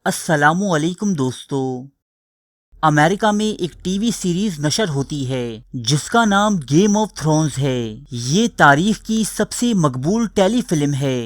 السلام علیکم دوستو۔ امریکہ میں ایک ٹی وی سیریز نشر ہوتی ہے جس کا نام گیم آف تھرونز ہے۔ یہ تاریخ کی سب سے مقبول ٹیلی فلم ہے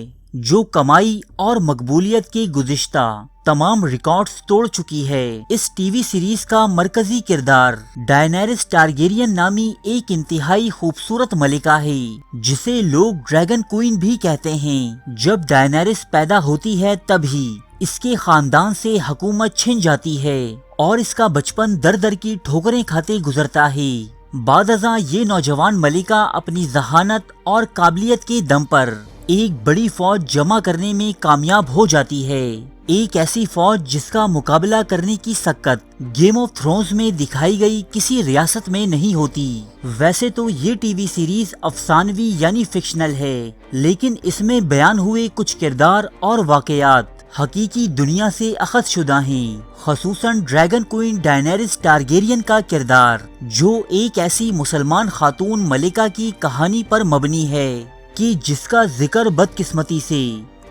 جو کمائی اور مقبولیت کے گزشتہ تمام ریکارڈز توڑ چکی ہے۔ اس ٹی وی سیریز کا مرکزی کردار ڈائنیریس ٹارگیرین نامی ایک انتہائی خوبصورت ملکہ ہے جسے لوگ ڈریگن کوئین بھی کہتے ہیں۔ جب ڈائنیریس پیدا ہوتی ہے تبھی اس کے خاندان سے حکومت چھن جاتی ہے اور اس کا بچپن در در کی ٹھوکریں کھاتے گزرتا ہے۔ بعد ازاں یہ نوجوان ملکہ اپنی ذہانت اور قابلیت کے دم پر ایک بڑی فوج جمع کرنے میں کامیاب ہو جاتی ہے، ایک ایسی فوج جس کا مقابلہ کرنے کی سکت گیم آف تھرونز میں دکھائی گئی کسی ریاست میں نہیں ہوتی۔ ویسے تو یہ ٹی وی سیریز افسانوی یعنی فکشنل ہے، لیکن اس میں بیان ہوئے کچھ کردار اور واقعات حقیقی دنیا سے اخذ شدہ ہیں، خصوصاً ڈریگن کوئین ڈائنیریس ٹارگیرین کا کردار جو ایک ایسی مسلمان خاتون ملکہ کی کہانی پر مبنی ہے کہ جس کا ذکر بدقسمتی سے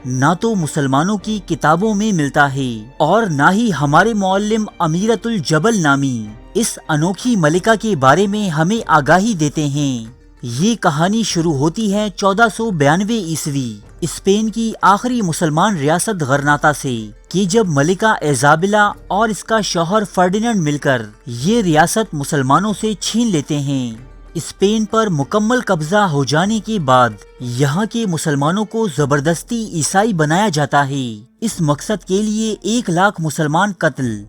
نہ تو مسلمانوں کی کتابوں میں ملتا ہے اور نہ ہی ہمارے معلم امیرۃ الجبل نامی اس انوکھی ملکہ کے بارے میں ہمیں آگاہی دیتے ہیں۔ یہ کہانی شروع ہوتی ہے 1492 عیسوی اسپین کی آخری مسلمان ریاست غرناطہ سے کہ جب ملکہ ایزابیلا اور اس کا شوہر فرڈیننڈ مل کر یہ ریاست مسلمانوں سے چھین لیتے ہیں۔ اسپین پر مکمل قبضہ ہو جانے کے بعد یہاں کے مسلمانوں کو زبردستی عیسائی بنایا جاتا ہے۔ اس مقصد کے لیے 1,00,000 مسلمان قتل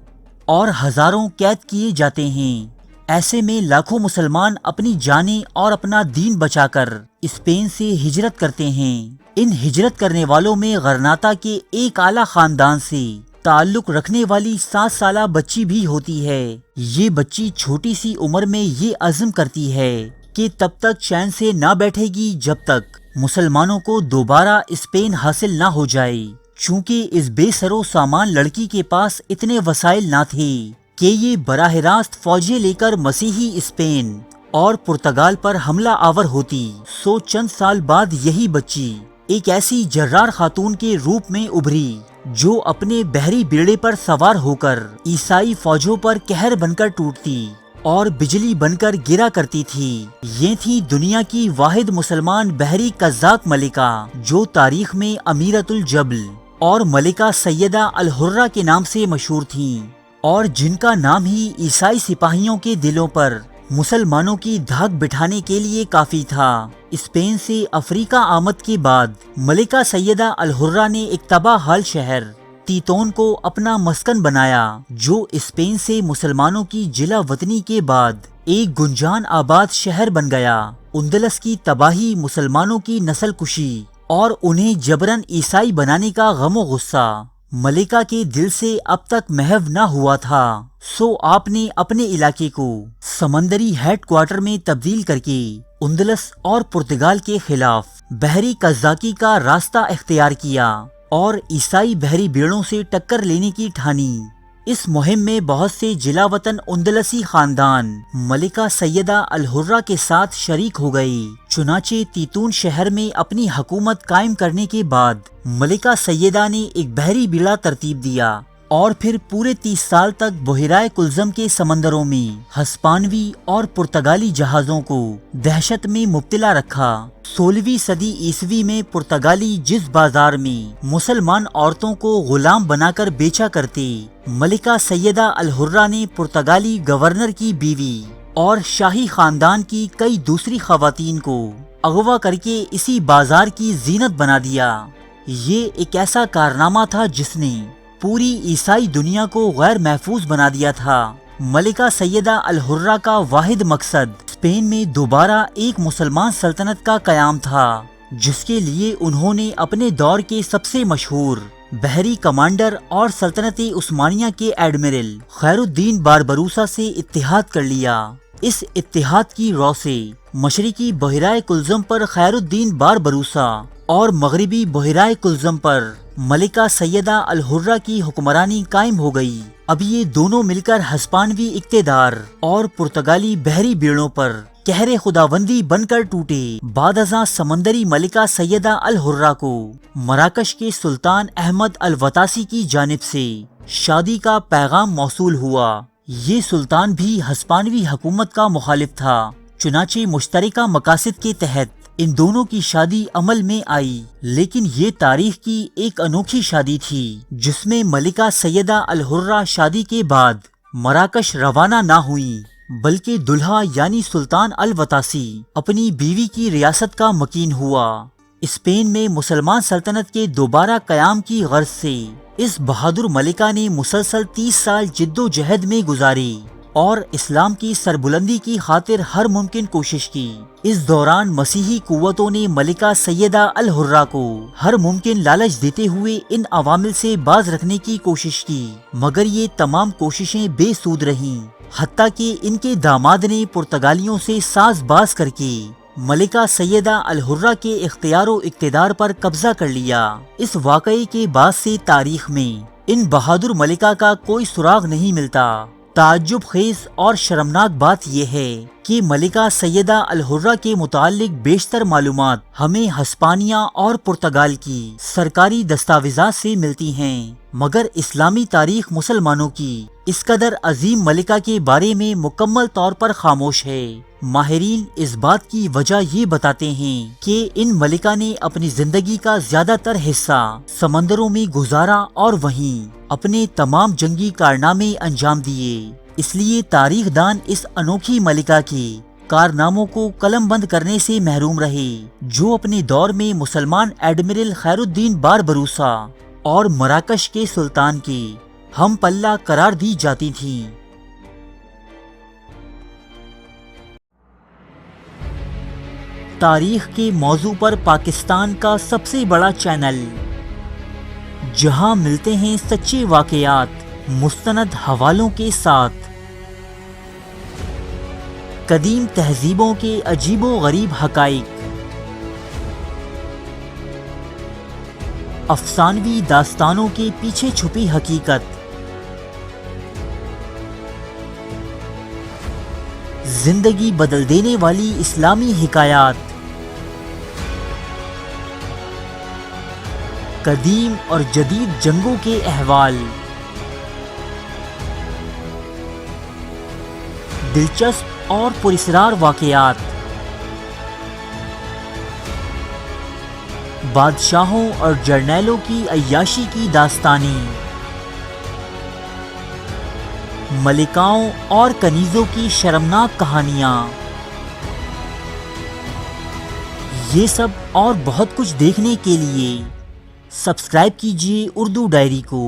اور ہزاروں قید کیے جاتے ہیں۔ ایسے میں لاکھوں مسلمان اپنی جانیں اور اپنا دین بچا کر اسپین سے ہجرت کرتے ہیں۔ ان ہجرت کرنے والوں میں غرناطہ کے ایک اعلیٰ خاندان سے تعلق رکھنے والی 7 سالہ بچی بھی ہوتی ہے۔ یہ بچی چھوٹی سی عمر میں یہ عزم کرتی ہے کہ تب تک چین سے نہ بیٹھے گی جب تک مسلمانوں کو دوبارہ اسپین حاصل نہ ہو جائے، چونکہ اس بے سر و سامان لڑکی کے پاس اتنے وسائل نہ تھے کہ یہ براہ راست فوجیں لے کر مسیحی اسپین اور پرتگال پر حملہ آور ہوتی۔ چند سال بعد یہی بچی ایک ایسی جرار خاتون کے روپ میں ابھری جو اپنے بحری بیڑے پر سوار ہو کر عیسائی فوجوں پر قہر بن کر ٹوٹتی اور بجلی بن کر گرا کرتی تھی۔ یہ تھی دنیا کی واحد مسلمان بحری قزاق ملکہ جو تاریخ میں امیرۃ الجبل اور ملکہ سیدہ الحرہ کے نام سے مشہور تھیں، اور جن کا نام ہی عیسائی سپاہیوں کے دلوں پر مسلمانوں کی دھاک بٹھانے کے لیے کافی تھا۔ اسپین سے افریقہ آمد کے بعد ملکہ سیدہ الحرہ نے ایک تباہ حال شہر تیتون کو اپنا مسکن بنایا جو اسپین سے مسلمانوں کی جلا وطنی کے بعد ایک گنجان آباد شہر بن گیا۔ اندلس کی تباہی، مسلمانوں کی نسل کشی اور انہیں جبرن عیسائی بنانے کا غم و غصہ ملکہ کے دل سے اب تک محو نہ ہوا تھا، سو آپ نے اپنے علاقے کو سمندری ہیڈ کوارٹر میں تبدیل کر کے اندلس اور پرتگال کے خلاف بحری قزاقی کا راستہ اختیار کیا اور عیسائی بحری بیڑوں سے ٹکر لینے کی ٹھانی۔ اس مہم میں بہت سے جلا وطن اندلسی خاندان ملکہ سیدہ الحرہ کے ساتھ شریک ہو گئے۔ چنانچہ تیتون شہر میں اپنی حکومت قائم کرنے کے بعد ملکہ سیدہ نے ایک بحری بیڑا ترتیب دیا اور پھر پورے 30 سال تک بحیرہ کلزم کے سمندروں میں ہسپانوی اور پرتگالی جہازوں کو دہشت میں مبتلا رکھا۔ 16ویں صدی عیسوی میں پرتگالی جس بازار میں مسلمان عورتوں کو غلام بنا کر بیچا کرتے، ملکہ سیدہ الحرہ نے پرتگالی گورنر کی بیوی اور شاہی خاندان کی کئی دوسری خواتین کو اغوا کر کے اسی بازار کی زینت بنا دیا۔ یہ ایک ایسا کارنامہ تھا جس نے پوری عیسائی دنیا کو غیر محفوظ بنا دیا تھا۔ ملکہ سیدہ الحرہ کا واحد مقصد اسپین میں دوبارہ ایک مسلمان سلطنت کا قیام تھا، جس کے لیے انہوں نے اپنے دور کے سب سے مشہور بحری کمانڈر اور سلطنت عثمانیہ کے ایڈمرل خیر الدین باربروسا سے اتحاد کر لیا۔ اس اتحاد کی رو سے مشرقی بحیرہ کلزم پر خیر الدین باربروسا اور مغربی بحیرہ کلزم پر ملکہ سیدہ الحرہ کی حکمرانی قائم ہو گئی۔ اب یہ دونوں مل کر ہسپانوی اقتدار اور پرتگالی بحری بیڑوں پر قہر خداوندی بن کر ٹوٹے۔ بعد ازاں سمندری ملکہ سیدہ الحرہ کو مراکش کے سلطان احمد الوطاسی کی جانب سے شادی کا پیغام موصول ہوا۔ یہ سلطان بھی ہسپانوی حکومت کا مخالف تھا، چنانچہ مشترکہ مقاصد کے تحت ان دونوں کی شادی عمل میں آئی۔ لیکن یہ تاریخ کی ایک انوکھی شادی تھی جس میں ملکہ سیدہ الحرہ شادی کے بعد مراکش روانہ نہ ہوئیں، بلکہ دلہا یعنی سلطان الوطاسی اپنی بیوی کی ریاست کا مکین ہوا۔ اسپین میں مسلمان سلطنت کے دوبارہ قیام کی غرض سے اس بہادر ملکہ نے مسلسل 30 سال جد و جہد میں گزاری اور اسلام کی سربلندی کی خاطر ہر ممکن کوشش کی۔ اس دوران مسیحی قوتوں نے ملکہ سیدہ الحرہ کو ہر ممکن لالچ دیتے ہوئے ان عوامل سے باز رکھنے کی کوشش کی، مگر یہ تمام کوششیں بے سود رہیں، حتیٰ کہ ان کے داماد نے پرتگالیوں سے ساز باز کر کے ملکہ سیدہ الحرہ کے اختیار و اقتدار پر قبضہ کر لیا۔ اس واقعے کے بعد سے تاریخ میں ان بہادر ملکہ کا کوئی سراغ نہیں ملتا۔ تعجب خیز اور شرمناک بات یہ ہے کہ ملکہ سیدہ الحرہ کے متعلق بیشتر معلومات ہمیں ہسپانیہ اور پرتگال کی سرکاری دستاویزات سے ملتی ہیں، مگر اسلامی تاریخ مسلمانوں کی اس قدر عظیم ملکہ کے بارے میں مکمل طور پر خاموش ہے۔ ماہرین اس بات کی وجہ یہ بتاتے ہیں کہ ان ملکہ نے اپنی زندگی کا زیادہ تر حصہ سمندروں میں گزارا اور وہیں اپنے تمام جنگی کارنامے انجام دیے، اس لیے تاریخ دان اس انوکھی ملکہ کے کارناموں کو قلم بند کرنے سے محروم رہے، جو اپنے دور میں مسلمان ایڈمرل خیر الدین باربروسا اور مراکش کے سلطان کے ہم پلہ قرار دی جاتی تھیں۔ تاریخ کے موضوع پر پاکستان کا سب سے بڑا چینل، جہاں ملتے ہیں سچے واقعات مستند حوالوں کے ساتھ، قدیم تہذیبوں کے عجیب و غریب حقائق، افسانوی داستانوں کے پیچھے چھپی حقیقت، زندگی بدل دینے والی اسلامی حکایات، قدیم اور جدید جنگوں کے احوال، دلچسپ اور پراسرار واقعات، بادشاہوں اور جرنیلوں کی عیاشی کی داستانیں، ملکاؤں اور کنیزوں کی شرمناک کہانیاں، یہ سب اور بہت کچھ دیکھنے کے لیے سبسکرائب کیجیے اردو ڈائری کو۔